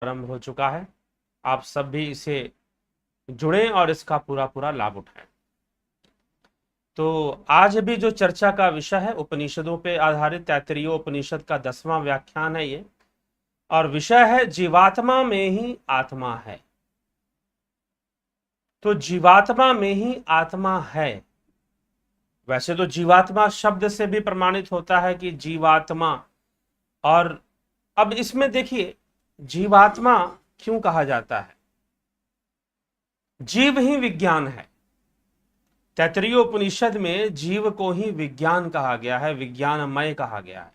आरंभ हो चुका है। आप सब भी इसे जुड़ें और इसका पूरा पूरा लाभ उठाएं। तो आज भी जो चर्चा का विषय है उपनिषदों पे आधारित तैत्तिरीय उपनिषद का 10वां व्याख्यान है ये, और विषय है जीवात्मा में ही आत्मा है। तो जीवात्मा में ही आत्मा है। वैसे तो जीवात्मा शब्द से भी प्रमाणित होता है कि जीवात्मा, और अब इसमें देखिए जीवात्मा क्यों कहा जाता है। जीव ही विज्ञान है। तैत्तिरीय उपनिषद में जीव को ही विज्ञान कहा गया है, विज्ञानमय कहा गया है।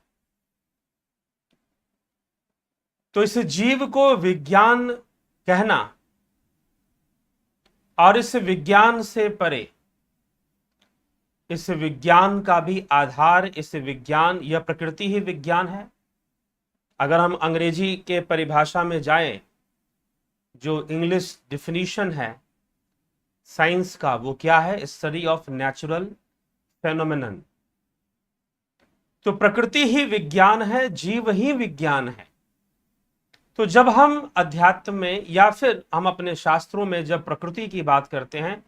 तो इस जीव को विज्ञान कहना और इस विज्ञान से परे, इस विज्ञान का भी आधार, इस विज्ञान, यह प्रकृति ही विज्ञान है। अगर हम अंग्रेजी के परिभाषा में जाएं, जो इंग्लिश डिफिनीशन है साइंस का, वो क्या है? Study of natural phenomenon. तो प्रकृति ही विज्ञान है, जीव ही विज्ञान है। तो जब हम अध्यात्म में या फिर हम अपने शास्त्रों में जब प्रकृति की बात करते हैं,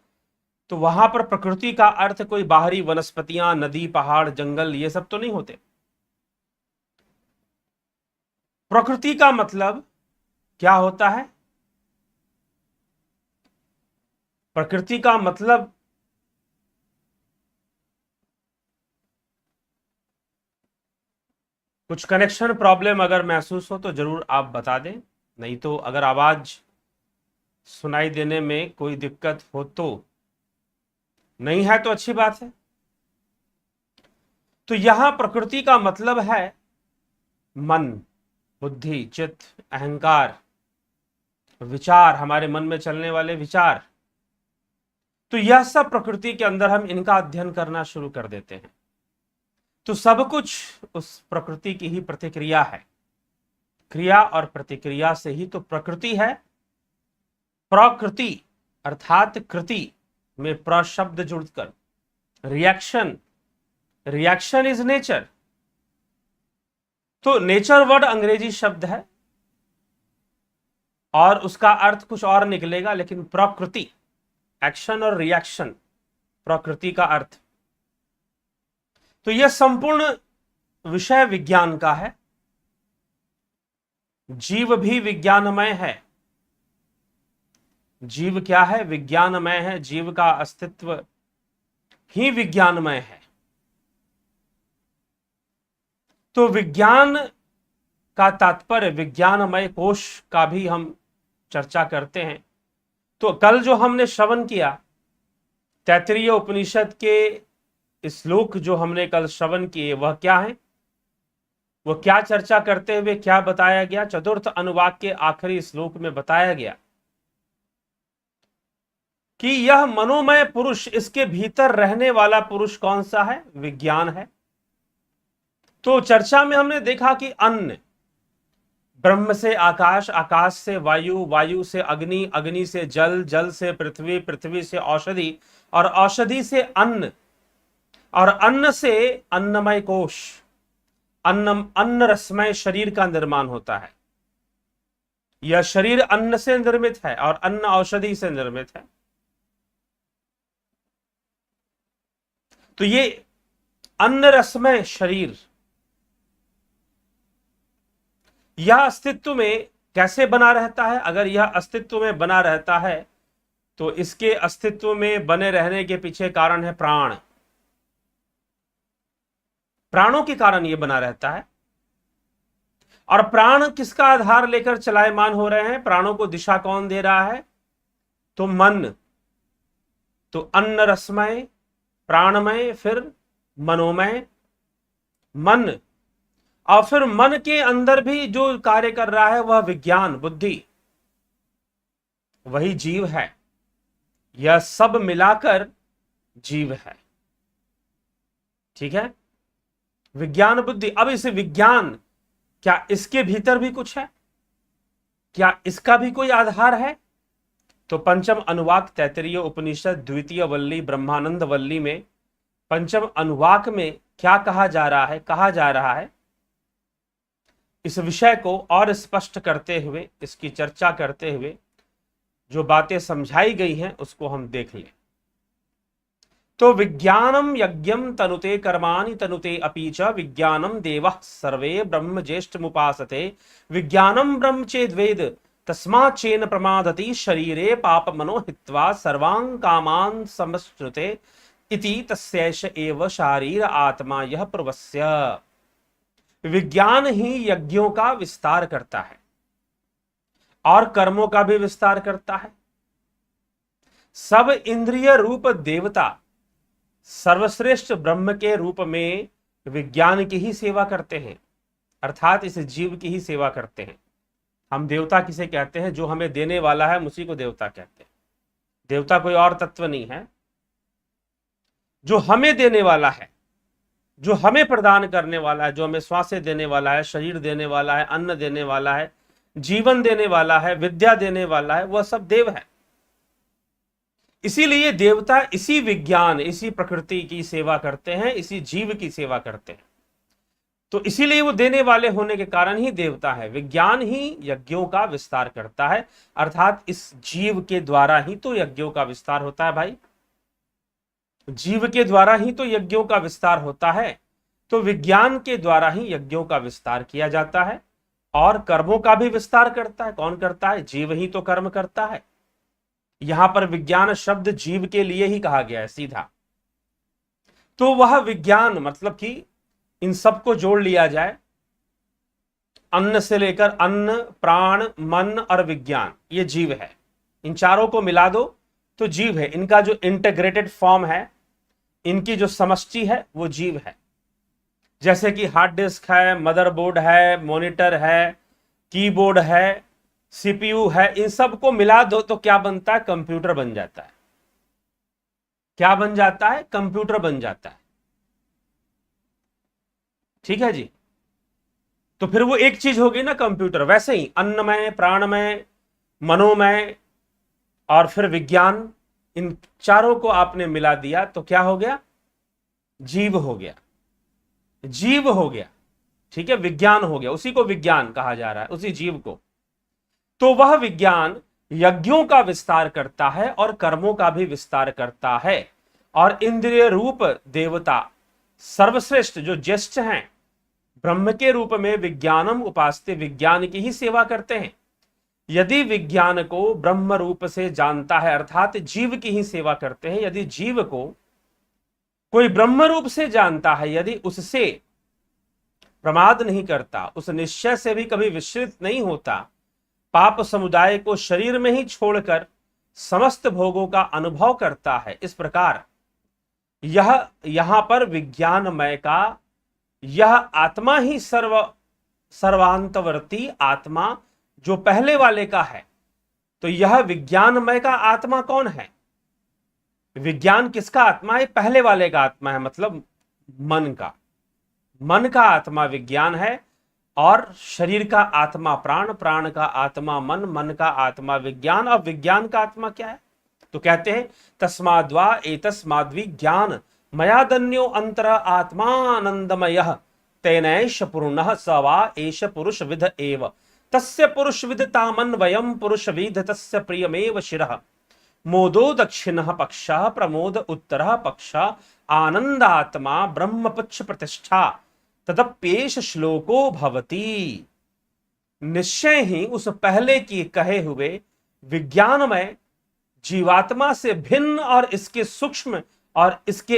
तो वहां पर प्रकृति का अर्थ कोई बाहरी वनस्पतियां, नदी, पहाड़, जंगल, ये सब तो नहीं होते। प्रकृति का मतलब क्या होता है? प्रकृति का मतलब कुछ कनेक्शन प्रॉब्लम अगर महसूस हो तो जरूर आप बता दें, नहीं तो अगर आवाज सुनाई देने में कोई दिक्कत हो तो, नहीं है तो अच्छी बात है। तो यहां प्रकृति का मतलब है मन, बुद्धि, चित्त, अहंकार, विचार, हमारे मन में चलने वाले विचार। तो यह सब प्रकृति के अंदर हम इनका अध्ययन करना शुरू कर देते हैं। तो सब कुछ उस प्रकृति की ही प्रतिक्रिया है। क्रिया और प्रतिक्रिया से ही तो प्रकृति है। प्रकृति अर्थात कृति में प्र शब्द जुड़कर रिएक्शन, रिएक्शन इज नेचर। तो नेचर वर्ड अंग्रेजी शब्द है और उसका अर्थ कुछ और निकलेगा, लेकिन प्रकृति, एक्शन और रिएक्शन, प्रकृति का अर्थ। तो यह संपूर्ण विषय विज्ञान का है। जीव भी विज्ञानमय है। जीव क्या है? विज्ञानमय है। जीव का अस्तित्व ही विज्ञानमय है। तो विज्ञान का तात्पर्य, विज्ञानमय कोश का भी हम चर्चा करते हैं। तो कल जो हमने श्रवण किया तैत्तिरीय उपनिषद के श्लोक जो हमने कल श्रवण किए, वह क्या है? वो क्या चर्चा करते हुए क्या बताया गया? चतुर्थ अनुवाक के आखिरी श्लोक में बताया गया कि यह मनोमय पुरुष, इसके भीतर रहने वाला पुरुष कौन सा है? विज्ञान है। तो चर्चा में हमने देखा कि अन्न, ब्रह्म से आकाश, आकाश से वायु, वायु से अग्नि, अग्नि से जल, जल से पृथ्वी, पृथ्वी से औषधि, और औषधि से अन्न, और अन्न से अन्नमय कोश, अन्न रसमय शरीर का निर्माण होता है। यह शरीर अन्न से निर्मित है और अन्न औषधि से निर्मित है। तो ये अन्न रसमय शरीर, यह अस्तित्व में कैसे बना रहता है? अगर यह अस्तित्व में बना रहता है तो इसके अस्तित्व में बने रहने के पीछे कारण है प्राण। प्राणों के कारण यह बना रहता है। और प्राण किसका आधार लेकर चलायमान हो रहे हैं? प्राणों को दिशा कौन दे रहा है? तो मन। तो अन्न रसमय, प्राणमय, फिर मनोमय, मन। और फिर मन के अंदर भी जो कार्य कर रहा है वह विज्ञान, बुद्धि, वही जीव है। यह सब मिलाकर जीव है। ठीक है? विज्ञान, बुद्धि। अब इस विज्ञान, क्या इसके भीतर भी कुछ है? क्या इसका भी कोई आधार है? तो पंचम अनुवाक तैत्तिरीय उपनिषद द्वितीय वल्ली ब्रह्मानंद वल्ली में पंचम अनुवाक में क्या कहा जा रहा है? कहा जा रहा है इस विषय को और स्पष्ट करते हुए, इसकी चर्चा करते हुए जो बातें समझाई गई हैं उसको हम देख लें। तो विज्ञानम यज्ञम तनुते कर्माणि तनुते अपि च विज्ञानम देवः सर्वे ब्रह्म ज्येष्ठमुपासते विज्ञानम ब्रह्म चेद्वेद तस्माच्चेन प्रमादति शरीरे पाप मनो हित्वा सर्वान् कामान् समश्नुते इति तस्यैष एव शारीर आत्मा यह प्रवस्य। विज्ञान ही यज्ञों का विस्तार करता है और कर्मों का भी विस्तार करता है। सब इंद्रिय रूप देवता सर्वश्रेष्ठ ब्रह्म के रूप में विज्ञान की ही सेवा करते हैं, अर्थात इस जीव की ही सेवा करते हैं। हम देवता किसे कहते हैं? जो हमें देने वाला है उसी को देवता कहते हैं। देवता कोई और तत्व नहीं है, जो हमें देने वाला है, जो हमें प्रदान करने वाला है, जो हमें श्वासें देने वाला है, शरीर देने वाला है, अन्न देने वाला है, जीवन देने वाला है, विद्या देने वाला है, वह सब देव है। इसीलिए देवता इसी विज्ञान, इसी प्रकृति की सेवा करते हैं, इसी जीव की सेवा करते हैं। तो इसीलिए वो देने वाले होने के कारण ही देवता है। विज्ञान ही यज्ञों का विस्तार करता है, अर्थात इस जीव के द्वारा ही तो यज्ञों का विस्तार होता है भाई। जीव के द्वारा ही तो यज्ञों का विस्तार होता है। तो विज्ञान के द्वारा ही यज्ञों का विस्तार किया जाता है और कर्मों का भी विस्तार करता है। कौन करता है? जीव ही तो कर्म करता है। यहां पर विज्ञान शब्द जीव के लिए ही कहा गया है सीधा। तो वह विज्ञान मतलब कि इन सबको जोड़ लिया जाए, अन्न से लेकर अन्न, प्राण, मन और विज्ञान, ये जीव है। इन चारों को मिला दो तो जीव है। इनका जो इंटीग्रेटेड फॉर्म है, इनकी जो समष्टि है वो जीव है। जैसे कि हार्ड डिस्क है, मदरबोर्ड है, मॉनिटर है, कीबोर्ड है, सीपीयू है, इन सबको मिला दो तो क्या बनता है? कंप्यूटर बन जाता है। क्या बन जाता है? कंप्यूटर बन जाता है। ठीक है जी। तो फिर वो एक चीज होगी ना कंप्यूटर। वैसे ही अन्नमय, प्राणमय, मनोमय और फिर विज्ञान, इन चारों को आपने मिला दिया तो क्या हो गया? जीव हो गया। जीव हो गया। ठीक है, विज्ञान हो गया। उसी को विज्ञान कहा जा रहा है, उसी जीव को। तो वह विज्ञान यज्ञों का विस्तार करता है और कर्मों का भी विस्तार करता है। और इंद्रिय रूप देवता सर्वश्रेष्ठ जो ज्येष्ठ हैं, ब्रह्म के रूप में विज्ञानम उपासते, विज्ञान की ही सेवा करते हैं। यदि विज्ञान को ब्रह्म रूप से जानता है, अर्थात जीव की ही सेवा करते हैं। यदि जीव को कोई ब्रह्म रूप से जानता है, यदि उससे प्रमाद नहीं करता, उस निश्चय से भी कभी विचलित नहीं होता, पाप समुदाय को शरीर में ही छोड़कर समस्त भोगों का अनुभव करता है, इस प्रकार यह यहां पर विज्ञानमय का यह आत्मा ही सर्वांतवर्ती आत्मा जो पहले वाले का है। तो यह विज्ञानमय का आत्मा कौन है? विज्ञान किसका आत्मा है? पहले वाले का आत्मा है, मतलब मन का। मन का आत्मा विज्ञान है और शरीर का आत्मा प्राण, प्राण का आत्मा मन, मन का आत्मा विज्ञान। और विज्ञान का आत्मा क्या है? तो कहते हैं तस्माद्वा एतस्माद्विज्ञान मयादन्यो अंतर आत्मानंदमयः तेनैष पूर्णः स वा एष पुरुष विद एव तस्य पुरुष विद तामन्वयम् पुरुष विद तस्य प्रियमेव शिरः मोदो दक्षिणः पक्षः प्रमोद उत्तरः पक्षः आनंदात्मा ब्रह्मपुच्छ प्रतिष्ठा तदप्येष श्लोको भवति। निश्चय ही उस पहले की कहे हुए विज्ञानमय जीवात्मा से भिन्न और इसके सूक्ष्म और इसके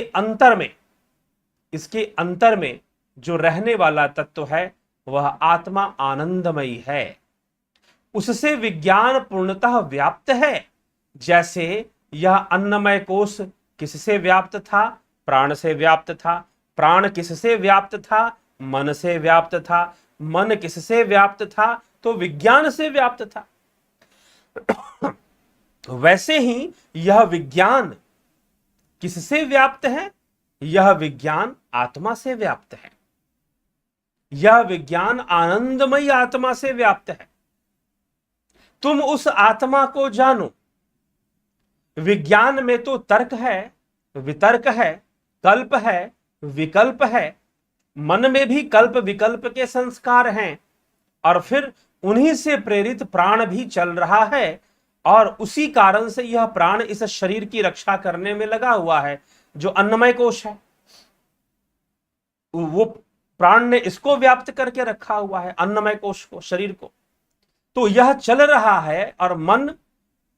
अंतर में जो रहने वाला तत्व है वह आत्मा आनंदमयी है। उससे विज्ञान पूर्णतः व्याप्त है। जैसे यह अन्नमय कोश किससे व्याप्त था? प्राण से व्याप्त था। प्राण किससे व्याप्त था? मन से व्याप्त था। मन किससे व्याप्त था? तो विज्ञान से व्याप्त था। वैसे ही यह विज्ञान किससे व्याप्त है? यह विज्ञान आत्मा से व्याप्त है। यह विज्ञान आनंदमयी आत्मा से व्याप्त है। तुम उस आत्मा को जानो। विज्ञान में तो तर्क है, वितर्क है, कल्प है, विकल्प है। मन में भी कल्प विकल्प के संस्कार हैं। और फिर उन्हीं से प्रेरित प्राण भी चल रहा है, और उसी कारण से यह प्राण इस शरीर की रक्षा करने में लगा हुआ है, जो अन्नमय कोश है। वो प्राण ने इसको व्याप्त करके रखा हुआ है, अन्नमय कोश को, शरीर को। तो यह चल रहा है और मन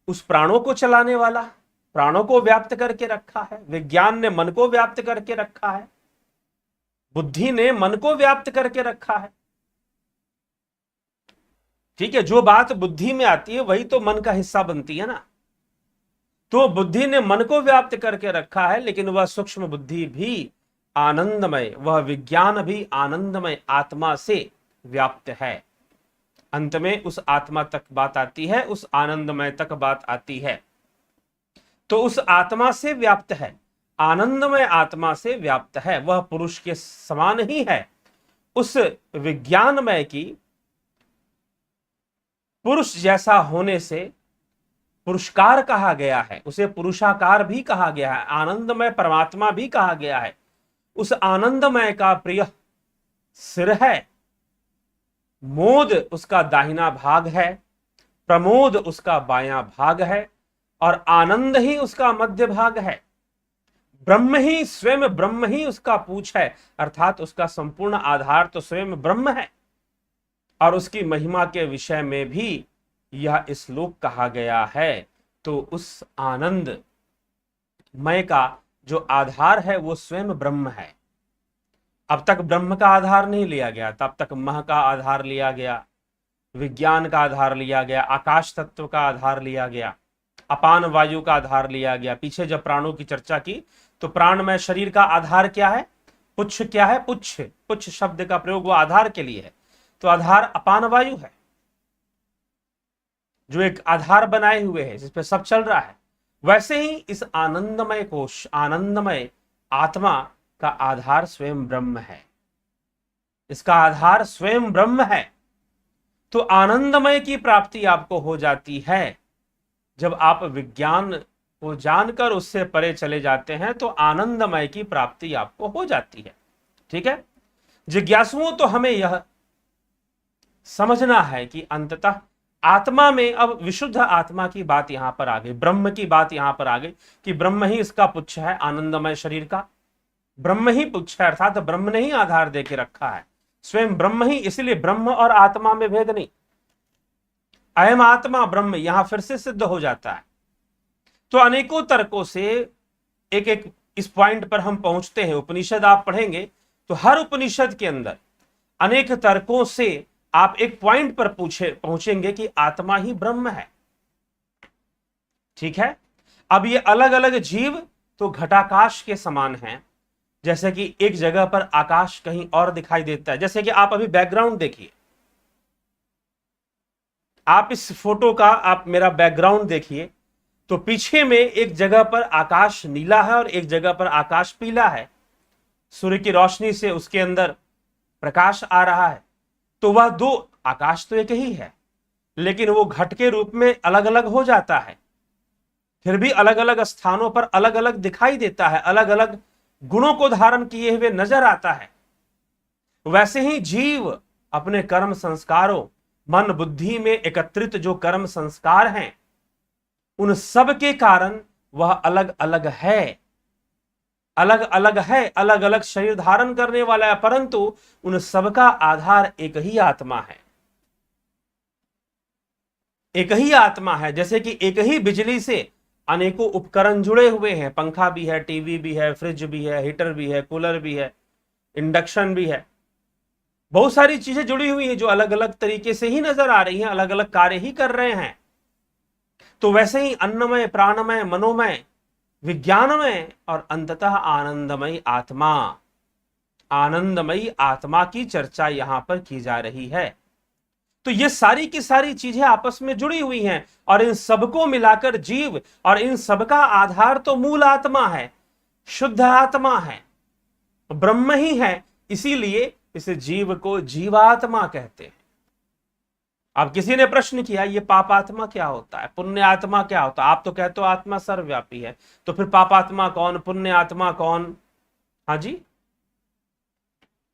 उस प्राणों को चलाने वाला, प्राणों को व्याप्त करके रखा है। विज्ञान ने मन को व्याप्त करके रखा है, बुद्धि ने मन को व्याप्त करके रखा है। ठीक है, जो बात बुद्धि में आती है वही तो मन का हिस्सा बनती है ना। तो बुद्धि ने मन को व्याप्त करके रखा है, लेकिन वह सूक्ष्म बुद्धि भी आनंदमय, वह विज्ञान भी आनंदमय आत्मा से व्याप्त है। अंत में उस आत्मा तक बात आती है, उस आनंदमय तक बात आती है। तो उस आत्मा से व्याप्त है, आनंदमय आत्मा से व्याप्त है, वह पुरुष के समान ही है। उस विज्ञानमय की पुरुष जैसा होने से पुरुषकार कहा गया है, उसे पुरुषाकार भी कहा गया है, आनंदमय परमात्मा भी कहा गया है। उस आनंदमय का प्रिय सिर है, मोद उसका दाहिना भाग है, प्रमोद उसका बायां भाग है, और आनंद ही उसका मध्य भाग है। ब्रह्म ही स्वयं, ब्रह्म ही उसका पूछ है, अर्थात उसका संपूर्ण आधार तो स्वयं ब्रह्म है। और उसकी महिमा के विषय में भी यह श्लोक कहा गया है। तो उस आनंद मय का जो आधार है वो स्वयं ब्रह्म है। अब तक ब्रह्म का आधार नहीं लिया गया, तब तक मह का आधार लिया गया, विज्ञान का आधार लिया गया, आकाश तत्व का आधार लिया गया, अपान वायु का आधार लिया गया। पीछे जब प्राणों की चर्चा की तो प्राणमय शरीर का आधार क्या है, पुच्छ क्या है, पुच्छ, पुच्छ शब्द का प्रयोग वो आधार के लिए है। तो आधार अपान वायु है, जो एक आधार बनाए हुए है जिस पे सब चल रहा है। वैसे ही इस आनंदमय कोश, आनंदमय आत्मा का आधार स्वयं ब्रह्म है, इसका आधार स्वयं ब्रह्म है। तो आनंदमय की प्राप्ति आपको हो जाती है जब आप विज्ञान को जानकर उससे परे चले जाते हैं, तो आनंदमय की प्राप्ति आपको हो जाती है। ठीक है, जिज्ञासुओं तो हमें यह समझना है कि अंततः आत्मा में, अब विशुद्ध आत्मा की बात यहां पर आ गई, ब्रह्म की बात यहां पर आ गई कि ब्रह्म ही इसका पुच्छ है, आनंदमय शरीर का ब्रह्म ही पुच्छ है, अर्थात ब्रह्म ने ही आधार देके रखा है, स्वयं ब्रह्म ही। इसलिए ब्रह्म और आत्मा में भेद नहीं, अयम आत्मा ब्रह्म यहां फिर से सिद्ध हो जाता है। तो अनेकों तर्कों से एक एक इस पॉइंट पर हम पहुंचते हैं। उपनिषद आप पढ़ेंगे तो हर उपनिषद के अंदर अनेक तर्कों से आप एक पॉइंट पर पहुंचेंगे कि आत्मा ही ब्रह्म है। ठीक है, अब ये अलग अलग जीव तो घटाकाश के समान हैं। जैसे कि एक जगह पर आकाश कहीं और दिखाई देता है, जैसे कि आप अभी बैकग्राउंड देखिए, आप इस फोटो का, आप मेरा बैकग्राउंड देखिए, तो पीछे में एक जगह पर आकाश नीला है और एक जगह पर आकाश पीला है। सूर्य की रोशनी से उसके अंदर प्रकाश आ रहा है, तो वह दो आकाश तो एक ही है, लेकिन वो घट के रूप में अलग अलग हो जाता है, फिर भी अलग अलग स्थानों पर अलग अलग दिखाई देता है, अलग अलग गुणों को धारण किए हुए नजर आता है। वैसे ही जीव अपने कर्म संस्कारों, मन बुद्धि में एकत्रित जो कर्म संस्कार हैं, उन सब के कारण वह अलग अलग है, अलग अलग है, अलग अलग शरीर धारण करने वाला है, परंतु उन सबका आधार एक ही आत्मा है, एक ही आत्मा है। जैसे कि एक ही बिजली से अनेकों उपकरण जुड़े हुए हैं, पंखा भी है, टीवी भी है, फ्रिज भी है, हीटर भी है, कूलर भी है, इंडक्शन भी है, बहुत सारी चीजें जुड़ी हुई हैं जो अलग अलग तरीके से ही नजर आ रही हैं, अलग अलग कार्य ही कर रहे हैं। तो वैसे ही अन्नमय, प्राणमय, मनोमय, विज्ञानमय और अंततः आनंदमय आत्मा, आनंदमयी आत्मा की चर्चा यहां पर की जा रही है। तो ये सारी की सारी चीजें आपस में जुड़ी हुई हैं, और इन सबको मिलाकर जीव, और इन सबका आधार तो मूल आत्मा है, शुद्ध आत्मा है, ब्रह्म ही है। इसीलिए इस जीव को जीवात्मा कहते हैं। अब किसी ने प्रश्न किया, ये पापात्मा क्या होता है, पुण्य आत्मा क्या होता है? आप तो कहते हो आत्मा सर्वव्यापी है, तो फिर पापात्मा कौन, पुण्य आत्मा कौन? हाँ जी,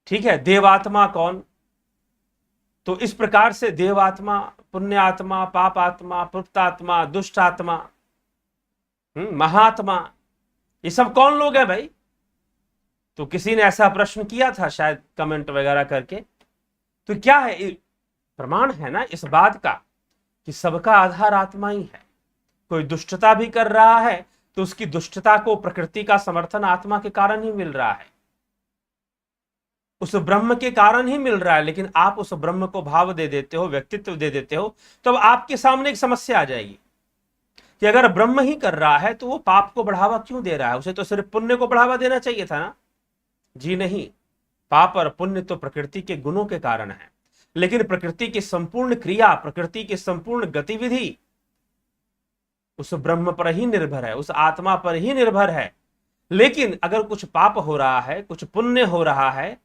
ठीक है, देवात्मा कौन? तो इस प्रकार से देव आत्मा, पुण्य आत्मा, पाप आत्मा, पुक्त आत्मा, दुष्ट आत्मा, महात्मा, ये सब कौन लोग हैं भाई? तो किसी ने ऐसा प्रश्न किया था शायद कमेंट वगैरह करके। तो क्या है प्रमाण है ना इस बात का कि सबका आधार आत्मा ही है। कोई दुष्टता भी कर रहा है तो उसकी दुष्टता को प्रकृति का समर्थन आत्मा के कारण ही मिल रहा है, उस ब्रह्म के कारण ही मिल रहा है। लेकिन आप उस ब्रह्म को भाव दे देते हो, व्यक्तित्व दे देते हो, तो अब आपके सामने एक समस्या आ जाएगी कि अगर ब्रह्म ही कर रहा है तो वो पाप को बढ़ावा क्यों दे रहा है? उसे तो सिर्फ पुण्य को बढ़ावा देना चाहिए था ना। जी नहीं, पाप और पुण्य तो प्रकृति के गुणों के कारण है, लेकिन प्रकृति की संपूर्ण क्रिया, प्रकृति की संपूर्ण गतिविधि उस ब्रह्म पर ही निर्भर है, उस आत्मा पर ही निर्भर है। लेकिन अगर कुछ पाप हो रहा है, कुछ पुण्य हो रहा है,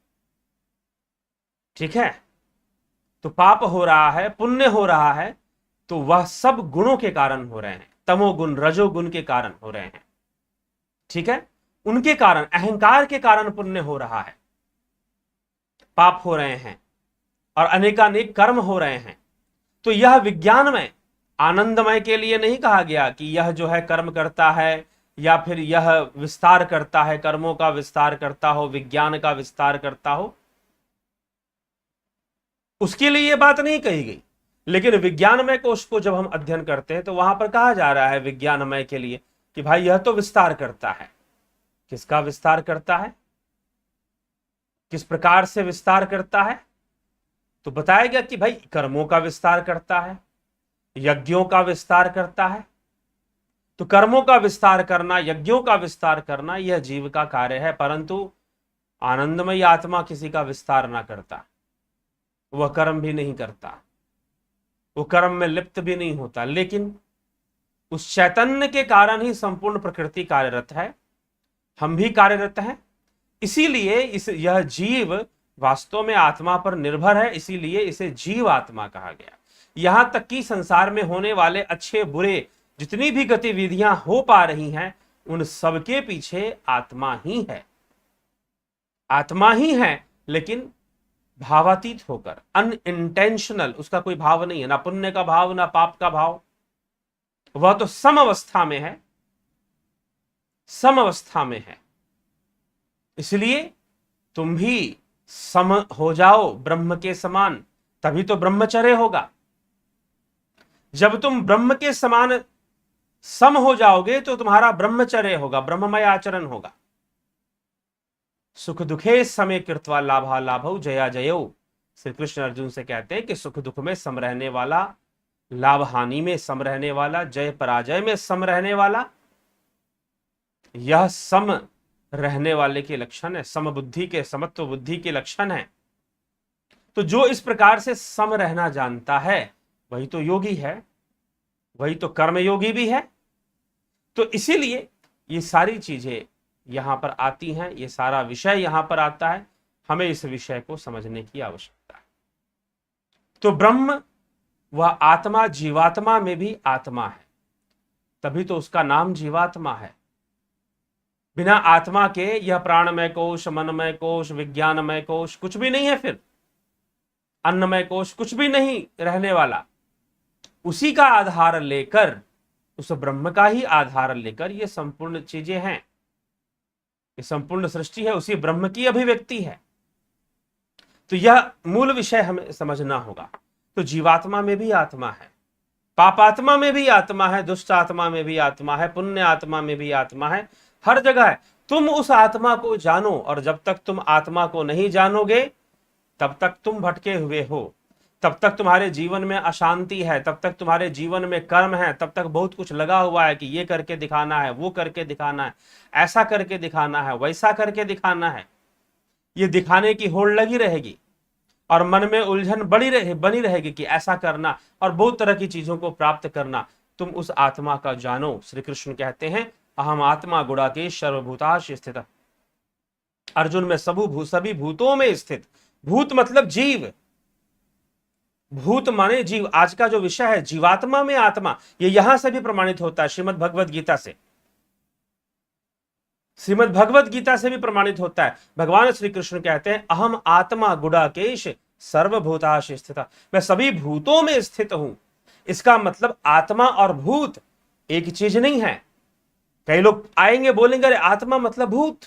ठीक है, तो पाप हो रहा है, पुण्य हो रहा है, तो वह सब गुणों के कारण हो रहे हैं, तमोगुण, रजोगुण के कारण हो रहे हैं। ठीक है, उनके कारण, अहंकार के कारण पुण्य हो रहा है, पाप हो रहे हैं और अनेकानेक कर्म हो रहे हैं। तो यह विज्ञानमय, आनंदमय के लिए नहीं कहा गया कि यह जो है कर्म करता है या फिर यह विस्तार करता है, कर्मों का विस्तार करता हो, विज्ञान का विस्तार करता हो, उसके लिए यह बात नहीं कही गई। लेकिन विज्ञानमय कोश को जब हम अध्ययन करते हैं तो वहां पर कहा जा रहा है विज्ञानमय के लिए कि भाई यह तो विस्तार करता है। किसका विस्तार करता है, किस प्रकार से विस्तार करता है? तो बताया गया कि भाई कर्मों का विस्तार करता है, यज्ञों का विस्तार करता है। तो कर्मों का विस्तार करना, यज्ञों का विस्तार करना, यह जीव का कार्य है, परंतु आनंदमय आत्मा किसी का विस्तार ना करता, वह कर्म भी नहीं करता, वो कर्म में लिप्त भी नहीं होता। लेकिन उस चैतन्य के कारण ही संपूर्ण प्रकृति कार्यरत है, हम भी कार्यरत हैं। इसीलिए यह जीव वास्तव में आत्मा पर निर्भर है, इसीलिए इसे जीव आत्मा कहा गया। यहां तक कि संसार में होने वाले अच्छे बुरे जितनी भी गतिविधियां हो पा रही हैं, उन सबके पीछे आत्मा ही है, आत्मा ही है, लेकिन भावातीत होकर, अनइंटेंशनल, उसका कोई भाव नहीं है, ना पुण्य का भाव ना पाप का भाव, वह तो सम अवस्था में है, सम अवस्था में है। इसलिए तुम भी सम हो जाओ ब्रह्म के समान, तभी तो ब्रह्मचर्य होगा। जब तुम ब्रह्म के समान सम हो जाओगे तो तुम्हारा ब्रह्मचर्य होगा, ब्रह्ममय आचरण होगा। सुख दुखे समय कृत्वा लाभा लाभौ जया जयो, श्री कृष्ण अर्जुन से कहते हैं कि सुख दुख में सम रहने वाला, लाभ हानि में सम रहने वाला, जय पराजय में सम रहने वाला, यह सम रहने वाले के लक्षण है, समबुद्धि के, समत्व बुद्धि के लक्षण है। तो जो इस प्रकार से सम रहना जानता है वही तो योगी है, वही तो कर्मयोगी भी है। तो इसीलिए ये सारी चीजें यहां पर आती हैं, ये सारा विषय यहां पर आता है, हमें इस विषय को समझने की आवश्यकता है। तो ब्रह्म वह आत्मा जीवात्मा में भी आत्मा है, तभी तो उसका नाम जीवात्मा है। बिना आत्मा के यह प्राणमय कोश, मनमय कोश, विज्ञानमय कोश कुछ भी नहीं है, फिर अन्नमय कोश कुछ भी नहीं रहने वाला। उसी का आधार लेकर, उस ब्रह्म का ही आधार लेकर ये संपूर्ण चीजें हैं, ये संपूर्ण सृष्टि है, उसी ब्रह्म की अभिव्यक्ति है। तो यह मूल विषय हमें समझना होगा। तो जीवात्मा में भी आत्मा है, पापात्मा में भी आत्मा है, दुष्ट आत्मा में भी आत्मा है, पुण्य आत्मा में भी आत्मा है, हर जगह है। तुम उस आत्मा को जानो, और जब तक तुम आत्मा को नहीं जानोगे तब तक तुम भटके हुए हो, तब तक तुम्हारे जीवन में अशांति है, तब तक तुम्हारे जीवन में कर्म है, तब तक बहुत कुछ लगा हुआ है कि ये करके दिखाना है, वो करके दिखाना है, ऐसा करके दिखाना है, वैसा करके दिखाना है। ये दिखाने की होड़ लगी रहेगी और मन में उलझन बनी रहेगी कि ऐसा करना और बहुत तरह की चीजों को प्राप्त करना। तुम उस आत्मा का जानो। श्री कृष्ण कहते हैं अहम आत्मा गुड़ाकेश सर्वभूताश स्थित, अर्जुन में सभी भूतों में स्थित। भूत मतलब जीव, भूत माने जीव। आज का जो विषय है जीवात्मा में आत्मा, ये यहां से भी प्रमाणित होता है, श्रीमद् भगवद गीता से, श्रीमद् भगवद गीता से भी प्रमाणित होता है। भगवान श्री कृष्ण कहते हैं अहम आत्मा गुड़ाकेश सर्वभूताशु स्थिता, मैं सभी भूतों में स्थित हूं। इसका मतलब आत्मा और भूत एक चीज नहीं है। कई लोग आएंगे बोलेंगे अरे आत्मा मतलब भूत,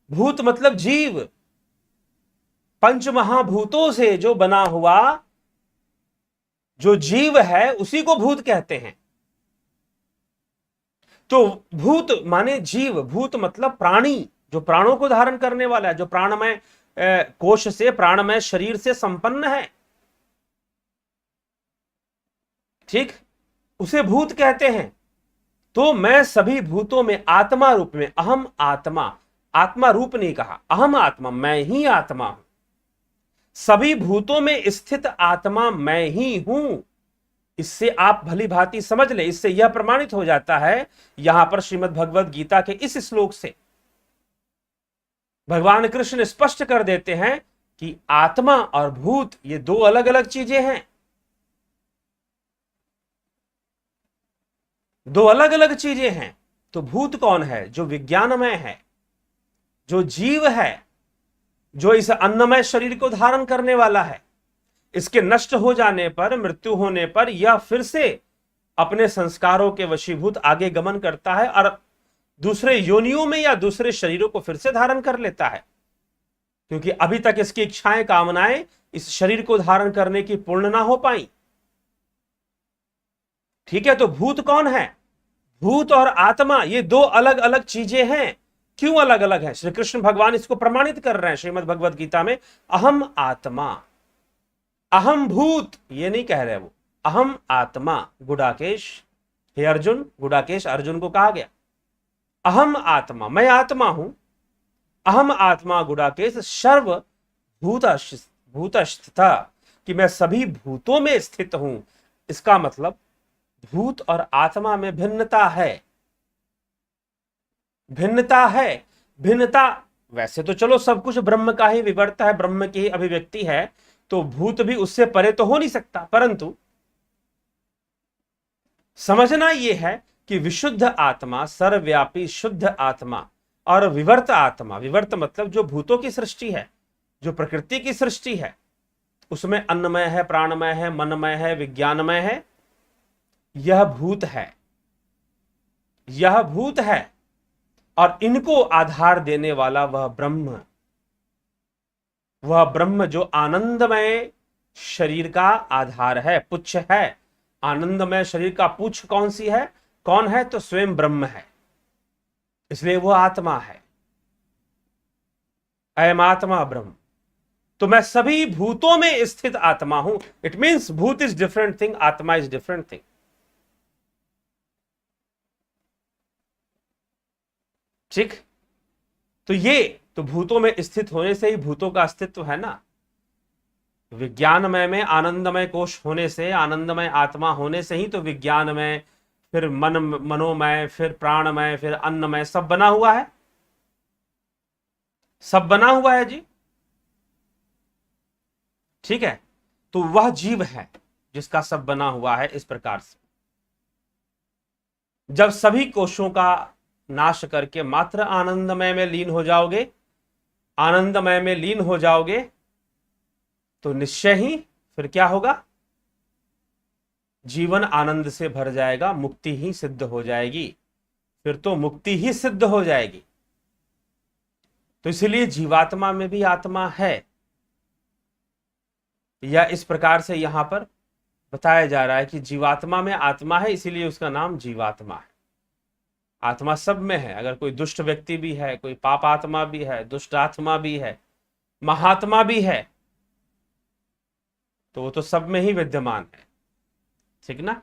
भूत मतलब जीव, पंच महाभूतों से जो बना हुआ जो जीव है उसी को भूत कहते हैं। तो भूत माने जीव, भूत मतलब प्राणी, जो प्राणों को धारण करने वाला है, जो प्राणमय कोश से, प्राणमय शरीर से संपन्न है, ठीक, उसे भूत कहते हैं। तो मैं सभी भूतों में आत्मा रूप में, अहम आत्मा, आत्मा रूप नहीं कहा, अहम आत्मा, मैं ही आत्मा हूं, सभी भूतों में स्थित आत्मा मैं ही हूं। इससे आप भली भांति समझ ले, इससे यह प्रमाणित हो जाता है यहां पर श्रीमद् भगवद गीता के इस श्लोक से भगवान कृष्ण स्पष्ट कर देते हैं कि आत्मा और भूत ये दो अलग अलग चीजें हैं, दो अलग अलग चीजें हैं। तो भूत कौन है? जो विज्ञानमय है, जो जीव है, जो इस अन्नमय शरीर को धारण करने वाला है। इसके नष्ट हो जाने पर, मृत्यु होने पर यह फिर से अपने संस्कारों के वशीभूत आगे गमन करता है और दूसरे योनियों में या दूसरे शरीरों को फिर से धारण कर लेता है, क्योंकि अभी तक इसकी इच्छाएं, कामनाएं इस शरीर को धारण करने की पूर्ण ना हो पाई। ठीक है, तो भूत कौन है? भूत और आत्मा ये दो अलग अलग चीजें हैं। क्यों अलग अलग है? श्री कृष्ण भगवान इसको प्रमाणित कर रहे हैं श्रीमद् भगवद गीता में। अहम आत्मा, अहम भूत ये नहीं कह रहे वो, अहम आत्मा। गुडाकेश, हे अर्जुन, गुडाकेश अर्जुन को कहा गया अहम आत्मा, मैं आत्मा हूं। अहम आत्मा गुडाकेश सर्व भूतस्थिता, कि मैं सभी भूतों में स्थित हूं। इसका मतलब भूत और आत्मा में भिन्नता है, भिन्नता है। भिन्नता वैसे तो चलो सब कुछ ब्रह्म का ही विवर्त है, ब्रह्म की ही अभिव्यक्ति है, तो भूत भी उससे परे तो हो नहीं सकता। परंतु समझना यह है कि विशुद्ध आत्मा, सर्वव्यापी शुद्ध आत्मा और विवर्त आत्मा, विवर्त मतलब जो भूतों की सृष्टि है, जो प्रकृति की सृष्टि है, उसमें अन्नमय है, प्राणमय है, मनमय है, विज्ञानमय है, यह भूत है, यह भूत है। और इनको आधार देने वाला वह ब्रह्म, वह ब्रह्म जो आनंदमय शरीर का आधार है, पुच्छ है। आनंदमय शरीर का पुच्छ कौन सी है, कौन है? तो स्वयं ब्रह्म है, इसलिए वो आत्मा है। अयम आत्मा ब्रह्म। तो मैं सभी भूतों में स्थित आत्मा हूं। इट मींस भूत इज डिफरेंट थिंग, आत्मा इज डिफरेंट थिंग। ठीक, तो ये तो भूतों में स्थित होने से ही भूतों का अस्तित्व है ना। विज्ञानमय में आनंदमय कोश होने से, आनंदमय आत्मा होने से ही तो विज्ञानमय, फिर मनोमय, फिर प्राणमय, फिर अन्नमय सब बना हुआ है, सब बना हुआ है जी। ठीक है, तो वह जीव है जिसका सब बना हुआ है। इस प्रकार से जब सभी कोशों का नाश करके मात्र आनंदमय में लीन हो जाओगे, आनंदमय में लीन हो जाओगे, तो निश्चय ही फिर क्या होगा? जीवन आनंद से भर जाएगा, मुक्ति ही सिद्ध हो जाएगी, फिर तो मुक्ति ही सिद्ध हो जाएगी। तो इसलिए जीवात्मा में भी आत्मा है, या इस प्रकार से यहां पर बताया जा रहा है कि जीवात्मा में आत्मा है, इसीलिए उसका नाम जीवात्मा है। आत्मा सब में है। अगर कोई दुष्ट व्यक्ति भी है, कोई पाप आत्मा भी है, दुष्ट आत्मा भी है, महात्मा भी है, तो वो तो सब में ही विद्यमान है। ठीक ना,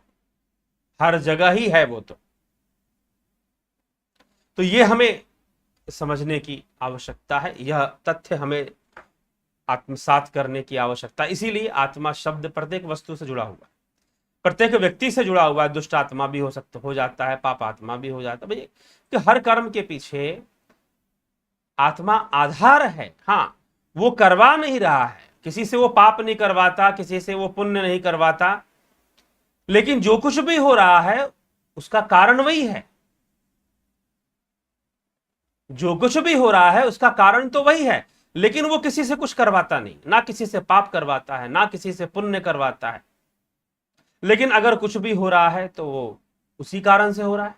हर जगह ही है वो। तो ये हमें समझने की आवश्यकता है, यह तथ्य हमें आत्मसात करने की आवश्यकता। इसीलिए आत्मा शब्द प्रत्येक वस्तु से जुड़ा हुआ है, प्रत्येक व्यक्ति से जुड़ा हुआ है। दुष्ट आत्मा भी हो जाता है, पाप आत्मा भी हो जाता है। भाई कि हर कर्म के पीछे आत्मा आधार है। हाँ, वो करवा नहीं रहा है, किसी से वो पाप नहीं करवाता, किसी से वो पुण्य नहीं करवाता, लेकिन जो कुछ भी हो रहा है उसका कारण वही है। जो कुछ भी हो रहा है उसका कारण तो वही है। लेकिन वो किसी से कुछ करवाता नहीं, ना किसी से पाप करवाता है, ना किसी से पुण्य करवाता है। लेकिन अगर कुछ भी हो रहा है तो वो उसी कारण से हो रहा है।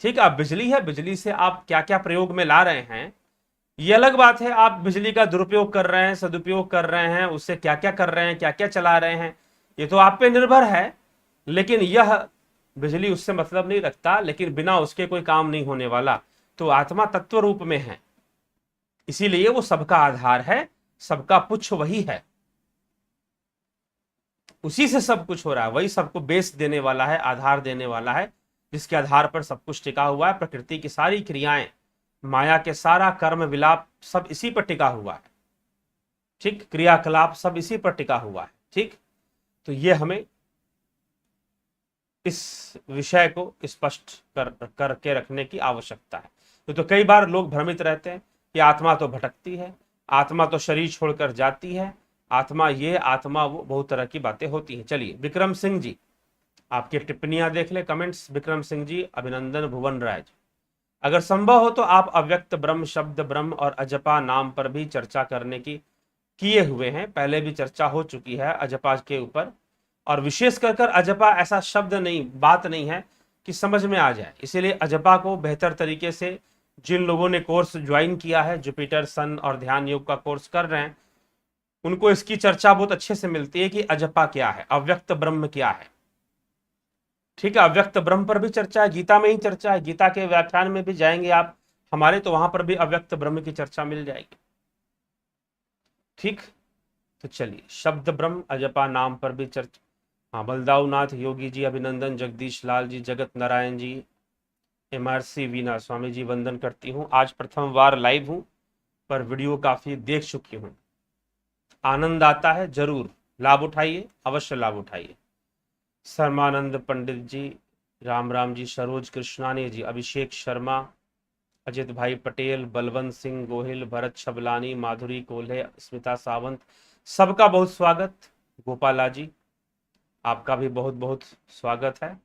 ठीक है, अब बिजली है, बिजली से आप क्या क्या प्रयोग में ला रहे हैं ये अलग बात है। आप बिजली का दुरुपयोग कर रहे हैं, सदुपयोग कर रहे हैं, उससे क्या क्या कर रहे हैं, क्या क्या चला रहे हैं, ये तो आप पे निर्भर है। लेकिन यह बिजली उससे मतलब नहीं रखता, लेकिन बिना उसके कोई काम नहीं होने वाला। तो आत्मा तत्व रूप में है, इसीलिए वो सबका आधार है, सबका पुच्छ वही है, उसी से सब कुछ हो रहा है, वही सबको बेस देने वाला है, आधार देने वाला है, जिसके आधार पर सब कुछ टिका हुआ है। प्रकृति की सारी क्रियाएं, माया के सारा कर्म विलाप सब इसी पर टिका हुआ है। ठीक, क्रियाकलाप सब इसी पर टिका हुआ है। ठीक, तो ये हमें इस विषय को स्पष्ट करके रखने की आवश्यकता है। तो कई बार लोग भ्रमित रहते हैं कि आत्मा तो भटकती है, आत्मा तो शरीर छोड़कर जाती है, आत्मा ये आत्मा वो, बहुत तरह की बातें होती हैं। चलिए विक्रम सिंह जी, आपकी टिप्पणियां देख ले, कमेंट्स। विक्रम सिंह जी, अभिनंदन भुवन राय जी, अगर संभव हो तो आप अव्यक्त ब्रह्म, शब्द ब्रह्म और अजपा नाम पर भी चर्चा करने की किए हुए हैं। पहले भी चर्चा हो चुकी है अजपा के ऊपर, और विशेष कर अजपा ऐसा शब्द नहीं, बात नहीं है कि समझ में आ जाए। इसीलिए अजपा को बेहतर तरीके से जिन लोगों ने कोर्स ज्वाइन किया है, जुपिटर सन और ध्यान योग का कोर्स कर रहे हैं, उनको इसकी चर्चा बहुत अच्छे से मिलती है कि अजपा क्या है, अव्यक्त ब्रह्म क्या है। ठीक है, अव्यक्त ब्रह्म पर भी चर्चा है, गीता में ही चर्चा है, गीता के व्याख्यान में भी जाएंगे आप हमारे, तो वहां पर भी अव्यक्त ब्रह्म की चर्चा मिल जाएगी। ठीक, तो चलिए शब्द ब्रह्म अजपा नाम पर भी चर्चा। हाँ, बलदाऊ नाथ योगी जी, अभिनंदन, जगदीश लाल जी, जगत नारायण जी, MRC वीना स्वामी जी, वंदन करती हूँ। आज प्रथम बार लाइव हूँ, पर वीडियो काफी देख चुकी हूँ। आनंद आता है, जरूर लाभ उठाइए, अवश्य लाभ उठाइए। शर्मानंद पंडित जी, राम राम जी, सरोज कृष्णानी जी, अभिषेक शर्मा, अजित भाई पटेल, बलवंत सिंह गोहिल, भरत छबलानी, माधुरी कोल्हे, स्मिता सावंत, सबका बहुत स्वागत। गोपाला जी, आपका भी बहुत बहुत स्वागत है।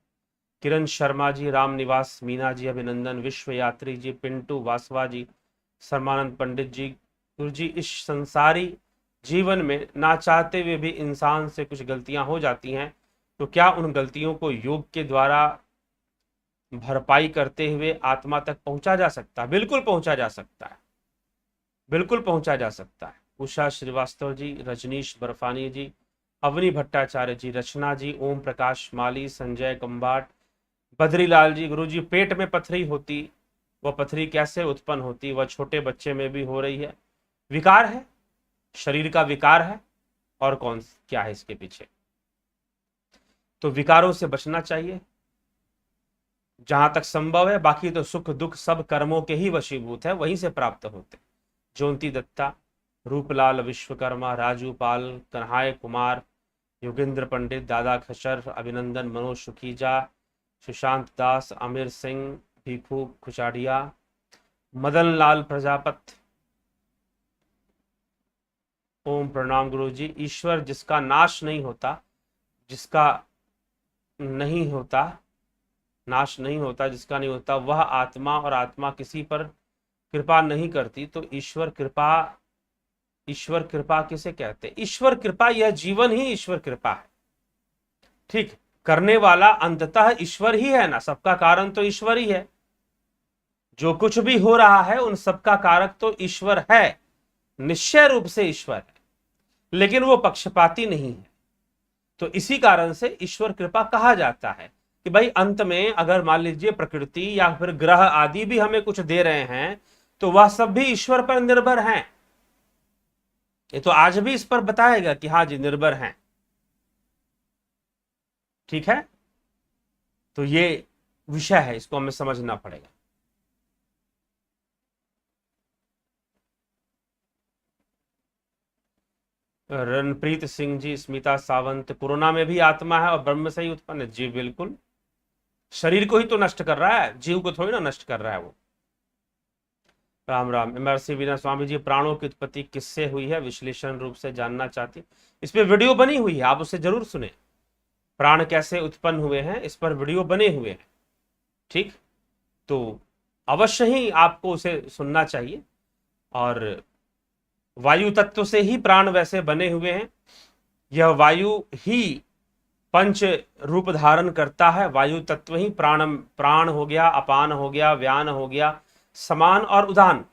किरण शर्मा जी, राम निवास मीना जी, अभिनंदन। विश्व यात्री जी, पिंटू वासवा जी, शर्मानंद पंडित जी, गुरु जी, इस संसारी जीवन में ना चाहते हुए भी इंसान से कुछ गलतियां हो जाती हैं, तो क्या उन गलतियों को योग के द्वारा भरपाई करते हुए आत्मा तक पहुंचा जा सकता है? बिल्कुल पहुंचा जा सकता है, बिल्कुल पहुंचा जा सकता है। उषा श्रीवास्तव जी, रजनीश बर्फानी जी, अवनी भट्टाचार्य जी, रचना जी, ओम प्रकाश माली, संजय कंबाट, बद्रीलाल जी, गुरु जी, पेट में पथरी होती, वह पथरी कैसे उत्पन्न होती? वह छोटे बच्चे में भी हो रही है, विकार है, शरीर का विकार है, और कौन क्या है इसके पीछे? तो विकारों से बचना चाहिए जहां तक संभव है। बाकी तो सुख दुख सब कर्मों के ही वशीभूत है, वहीं से प्राप्त होते। ज्योति दत्ता, रूपलाल विश्वकर्मा, राजू पाल, कन्हाय कुमार, योगेंद्र पंडित, दादा खचर, अभिनंदन, मनोज सुखीजा, सुशांत दास, आमिर सिंह, भीखू खुचाड़िया, मदन लाल प्रजापत, ओम प्रणाम गुरु जी। ईश्वर जिसका नाश नहीं होता, जिसका नहीं होता, नाश नहीं होता, जिसका नहीं होता, वह आत्मा, और आत्मा किसी पर कृपा नहीं करती। तो ईश्वर कृपा, ईश्वर कृपा किसे कहते हैं? ईश्वर कृपा, यह जीवन ही ईश्वर कृपा है। ठीक, करने वाला अंततः ईश्वर ही है ना, सबका कारण तो ईश्वर ही है। जो कुछ भी हो रहा है उन सबका कारक तो ईश्वर है, निश्चय रूप से ईश्वर है, लेकिन वो पक्षपाती नहीं है। तो इसी कारण से ईश्वर कृपा कहा जाता है कि भाई अंत में अगर मान लीजिए प्रकृति या फिर ग्रह आदि भी हमें कुछ दे रहे हैं, तो वह सब भी ईश्वर पर निर्भर हैं। ये तो आज भी इस पर बताएगा कि हाँ जी निर्भर हैं। ठीक है, तो ये विषय है, इसको हमें समझना पड़ेगा। रणप्रीत सिंह जी, स्मिता सावंत, कोरोना में भी आत्मा है और ब्रह्म से ही उत्पन्न है। जी बिल्कुल, शरीर को ही तो नष्ट कर रहा है, जीव को थोड़ी ना नष्ट कर रहा है वो। राम राम। MRC वीना स्वामी जी, प्राणों की उत्पत्ति किससे हुई है, विश्लेषण रूप से जानना चाहती। इस पे वीडियो बनी हुई है, आप उसे जरूर सुने। प्राण कैसे उत्पन्न हुए हैं, इस पर वीडियो बने हुए हैं। ठीक, तो अवश्य ही आपको उसे सुनना चाहिए। और वायु तत्व से ही प्राण वैसे बने हुए हैं। यह वायु ही पंच रूप धारण करता है। वायु तत्व ही प्राण हो गया, अपान हो गया, व्यान हो गया, समान और उदान,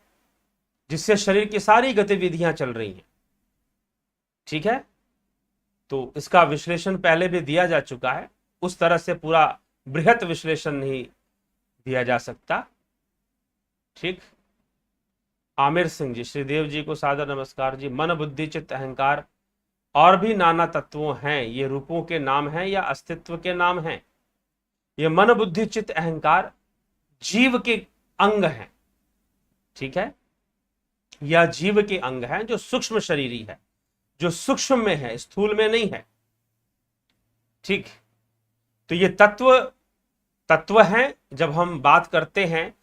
जिससे शरीर की सारी गतिविधियां चल रही हैं। ठीक है, तो इसका विश्लेषण पहले भी दिया जा चुका है, उस तरह से पूरा बृहत विश्लेषण नहीं दिया जा सकता। ठीक। आमिर सिंह जी, श्रीदेव जी को सादर नमस्कार जी। मन बुद्धि चित्त अहंकार और भी नाना तत्वों हैं, ये रूपों के नाम हैं या अस्तित्व के नाम हैं? ये मन बुद्धि चित्त अहंकार जीव के अंग हैं। ठीक है, यह जीव के अंग हैं जो सूक्ष्म शरीरी है, जो सूक्ष्म में है, स्थूल में नहीं है। ठीक, तो ये तत्व हैं। जब हम बात करते हैं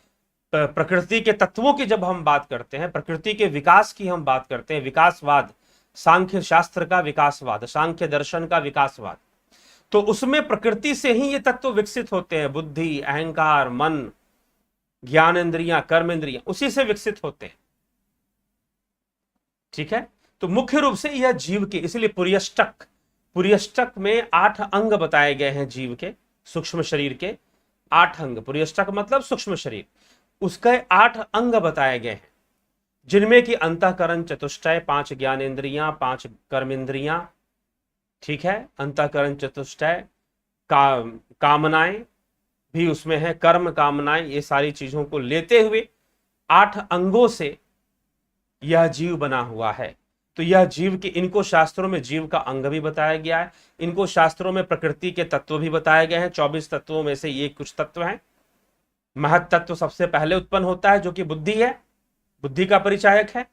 प्रकृति के तत्वों की, जब हम बात करते हैं प्रकृति के विकास की, हम बात करते हैं विकासवाद, सांख्य शास्त्र का विकासवाद, सांख्य दर्शन का विकासवाद, तो उसमें प्रकृति से ही ये तत्व विकसित होते हैं। बुद्धि, अहंकार, मन, ज्ञान इंद्रियां, कर्म इंद्रियां उसी से विकसित होते हैं। ठीक है, तो मुख्य रूप से यह जीव के, इसलिए पुर्यष्टक में 8 अंग बताए गए हैं जीव के, सूक्ष्म शरीर के 8 अंग। पुर्यष्टक मतलब सूक्ष्म शरीर, उसके 8 अंग बताए गए हैं, जिनमें कि अंतःकरण चतुष्टय, 5 ज्ञानेंद्रियां, 5 कर्मेंद्रियां। ठीक है, अंतःकरण चतुष्टय, कामनाएं भी उसमें है, कर्म कामनाएं, ये सारी चीजों को लेते हुए 8 अंगों से यह जीव बना हुआ है। तो यह जीव की, इनको शास्त्रों में जीव का अंग भी बताया गया है, इनको शास्त्रों में प्रकृति के तत्व भी बताए गए हैं। 24 तत्वों में से ये कुछ तत्व हैं। महत तत्व सबसे पहले उत्पन्न होता है, जो कि बुद्धि है, बुद्धि का परिचायक है।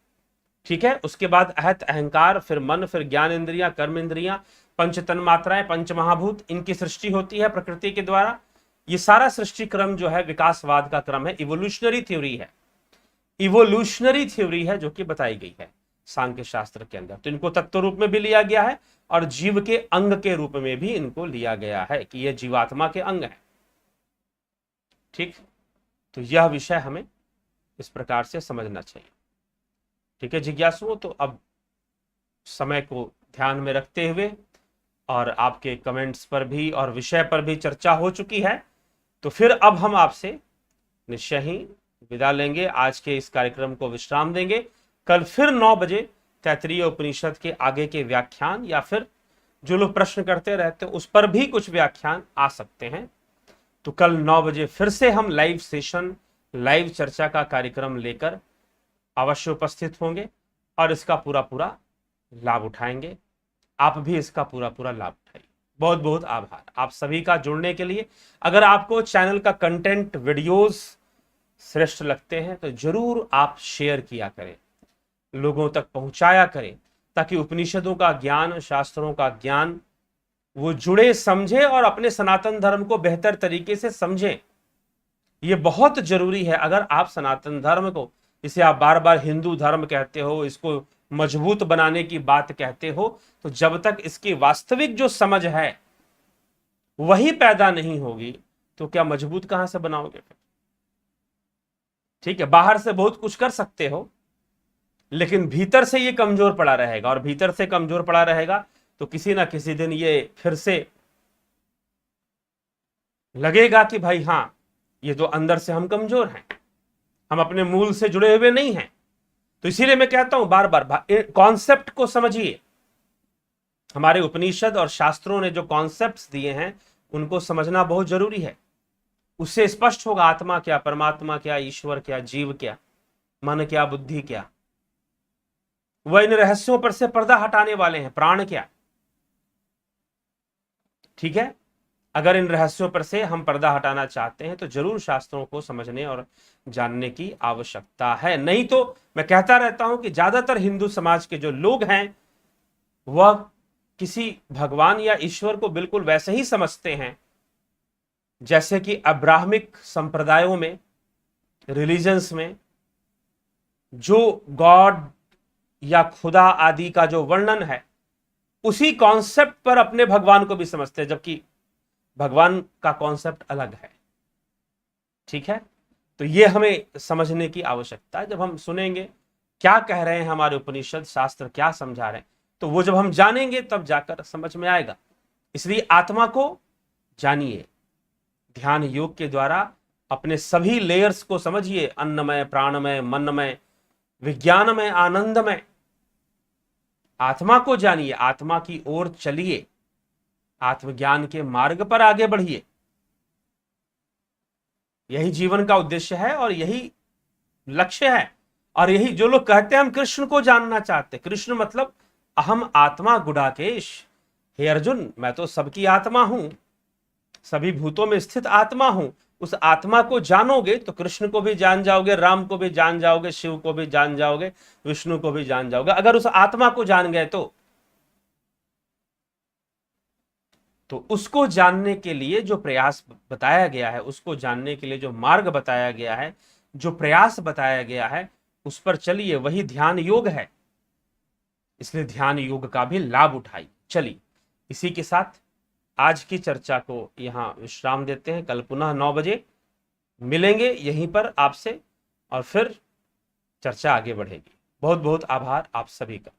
ठीक है, उसके बाद अहत अहंकार, फिर मन, फिर ज्ञान इंद्रियां, कर्म इंद्रियां, पंच तन्मात्राएं, पंच महाभूत, इनकी सृष्टि होती है प्रकृति के द्वारा। ये सारा सृष्टि क्रम जो है विकासवाद का क्रम है, इवोल्यूशनरी थ्योरी है, इवोल्यूशनरी थ्योरी है, जो कि बताई गई है सांख्य शास्त्र के अंदर। तो इनको तत्व रूप में भी लिया गया है और जीव के अंग के रूप में भी इनको लिया गया है कि ये जीवात्मा के अंग है। ठीक, तो यह विषय हमें इस प्रकार से समझना चाहिए। ठीक है जिज्ञासुओं, तो अब समय को ध्यान में रखते हुए और आपके कमेंट्स पर भी और विषय पर भी चर्चा हो चुकी है, तो फिर अब हम आपसे निश्चय ही विदा लेंगे। आज के इस कार्यक्रम को विश्राम देंगे। कल फिर 9 बजे तैत्तिरीय उपनिषद के आगे के व्याख्यान, या फिर जो लोग प्रश्न करते रहते हैं उस पर भी कुछ व्याख्यान आ सकते हैं। तो कल 9 बजे फिर से हम लाइव सेशन, लाइव चर्चा का कार्यक्रम लेकर अवश्य उपस्थित होंगे और इसका पूरा पूरा लाभ उठाएंगे। आप भी इसका पूरा पूरा लाभ उठाइए। बहुत बहुत आभार आप सभी का जुड़ने के लिए। अगर आपको चैनल का कंटेंट, वीडियोस श्रेष्ठ लगते हैं तो जरूर आप शेयर किया करें, लोगों तक पहुंचाया करें, ताकि उपनिषदों का ज्ञान, शास्त्रों का ज्ञान वो जुड़े, समझे और अपने सनातन धर्म को बेहतर तरीके से समझें। ये बहुत जरूरी है। अगर आप सनातन धर्म को, इसे आप बार बार हिंदू धर्म कहते हो, इसको मजबूत बनाने की बात कहते हो, तो जब तक इसकी वास्तविक जो समझ है वही पैदा नहीं होगी तो क्या मजबूत कहां से बनाओगे फिर? ठीक है, बाहर से बहुत कुछ कर सकते हो लेकिन भीतर से ये कमजोर पड़ा रहेगा, और भीतर से कमजोर पड़ा रहेगा तो किसी ना किसी दिन ये फिर से लगेगा कि भाई हां, ये तो अंदर से हम कमजोर हैं, हम अपने मूल से जुड़े हुए नहीं हैं। तो इसीलिए मैं कहता हूं बार बार, कॉन्सेप्ट को समझिए। हमारे उपनिषद और शास्त्रों ने जो कॉन्सेप्ट्स दिए हैं उनको समझना बहुत जरूरी है। उससे स्पष्ट होगा आत्मा क्या, परमात्मा क्या, ईश्वर क्या, जीव क्या, मन क्या, बुद्धि क्या। वह इन रहस्यों पर से पर्दा हटाने वाले हैं, प्राण क्या। ठीक है, अगर इन रहस्यों पर से हम पर्दा हटाना चाहते हैं तो जरूर शास्त्रों को समझने और जानने की आवश्यकता है। नहीं तो मैं कहता रहता हूं कि ज्यादातर हिंदू समाज के जो लोग हैं वह किसी भगवान या ईश्वर को बिल्कुल वैसे ही समझते हैं जैसे कि अब्राहमिक संप्रदायों में, रिलीजन्स में जो गॉड या खुदा आदि का जो वर्णन है, उसी कॉन्सेप्ट पर अपने भगवान को भी समझते हैं, जबकि भगवान का कॉन्सेप्ट अलग है। ठीक है, तो यह हमें समझने की आवश्यकता है। जब हम सुनेंगे क्या कह रहे हैं हमारे उपनिषद शास्त्र, क्या समझा रहे हैं, तो वो जब हम जानेंगे तब जाकर समझ में आएगा। इसलिए आत्मा को जानिए, ध्यान योग के द्वारा अपने सभी लेयर्स को समझिए, अन्नमय, प्राणमय, मनमय, विज्ञानमय, आनंदमय। आत्मा को जानिए, आत्मा की ओर चलिए, आत्मज्ञान के मार्ग पर आगे बढ़िए। यही जीवन का उद्देश्य है और यही लक्ष्य है। और यही जो लोग कहते हैं हम कृष्ण को जानना चाहते, कृष्ण मतलब अहम आत्मा गुडाकेश। हे अर्जुन, मैं तो सबकी आत्मा हूं, सभी भूतों में स्थित आत्मा हूं। उस आत्मा को जानोगे तो कृष्ण को भी जान जाओगे, राम को भी जान जाओगे, शिव को भी जान जाओगे, विष्णु को भी जान जाओगे। अगर उस आत्मा को जान गए तो उसको जानने के लिए जो प्रयास बताया गया है, उसको जानने के लिए जो मार्ग बताया गया है, जो प्रयास बताया गया है, उस पर चलिए, वही ध्यान योग है। इसलिए ध्यान योग का भी लाभ उठाइए। चलिए, इसी के साथ आज की चर्चा को यहां विश्राम देते हैं। कल पुनः 9 बजे मिलेंगे यहीं पर आपसे और फिर चर्चा आगे बढ़ेगी। बहुत बहुत आभार आप सभी का।